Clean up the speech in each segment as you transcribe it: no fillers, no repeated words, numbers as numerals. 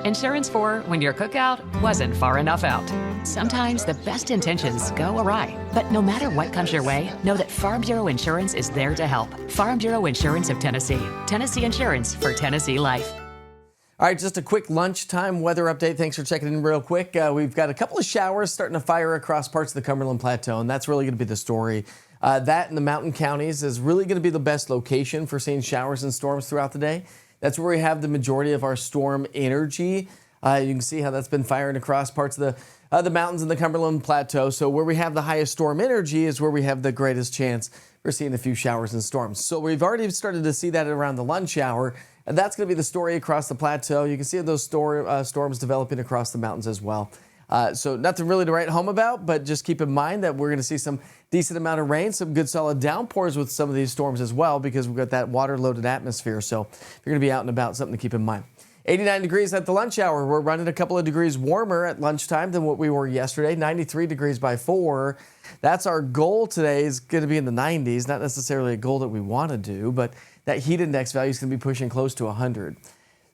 Insurance for when your cookout wasn't far enough out. Sometimes the best intentions go awry. But no matter what comes your way, know that Farm Bureau Insurance is there to help. Farm Bureau Insurance of Tennessee. Tennessee Insurance for Tennessee Life. All right, just a quick lunchtime weather update. Thanks for checking in real quick. We've got a couple of showers starting to fire across parts of the Cumberland Plateau, and that's really going to be the story. That in the mountain counties is really going to be the best location for seeing showers and storms throughout the day. That's where we have the majority of our storm energy. You can see how that's been firing across parts of the mountains in the Cumberland Plateau. So where we have the highest storm energy is where we have the greatest chance for seeing a few showers and storms. So we've already started to see that around the lunch hour. And that's going to be the story across the plateau. You can see those storms developing across the mountains as well. So nothing really to write home about, but just keep in mind that we're going to see some decent amount of rain, some good solid downpours with some of these storms as well, because we've got that water-loaded atmosphere. So if you're going to be out and about, something to keep in mind. 89 degrees at the lunch hour. We're running a couple of degrees warmer at lunchtime than what we were yesterday. 93 degrees by 4. That's our goal today, is going to be in the 90s. Not necessarily a goal that we want to do, but that heat index value is going to be pushing close to 100.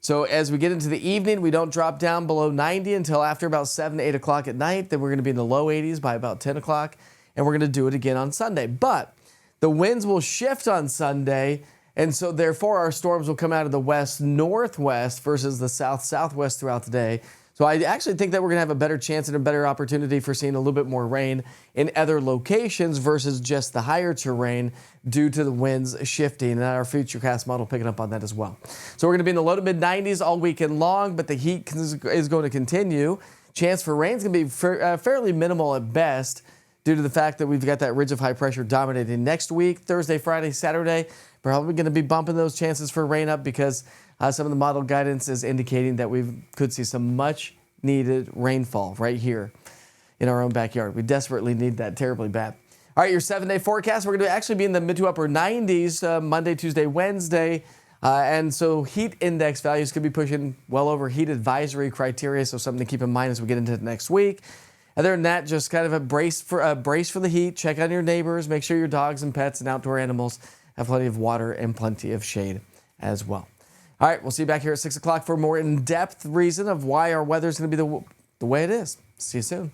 So as we get into the evening, we don't drop down below 90 until after about 7 to 8 o'clock at night. Then we're going to be in the low 80s by about 10 o'clock, and we're going to do it again on Sunday. But the winds will shift on Sunday, and so therefore our storms will come out of the west-northwest versus the south-southwest throughout the day. So I actually think that we're going to have a better chance and a better opportunity for seeing a little bit more rain in other locations versus just the higher terrain due to the winds shifting, and our Futurecast model picking up on that as well. So we're going to be in the low to mid 90s all weekend long, but the heat is going to continue. Chance for rain is going to be fairly minimal at best due to the fact that we've got that ridge of high pressure dominating next week, Thursday, Friday, Saturday. Probably going to be bumping those chances for rain up because some of the model guidance is indicating that we could see some much needed rainfall right here in our own backyard. We desperately need that terribly bad. All right, your 7-day forecast, we're going to actually be in the mid to upper 90s Monday, Tuesday, Wednesday. And so heat index values could be pushing well over heat advisory criteria. So something to keep in mind as we get into next week. Other than that, just kind of a brace for the heat. Check on your neighbors. Make sure your dogs and pets and outdoor animals have plenty of water and plenty of shade as well. All right, we'll see you back here at 6 o'clock for a more in-depth reason of why our weather is going to be the way it is. See you soon.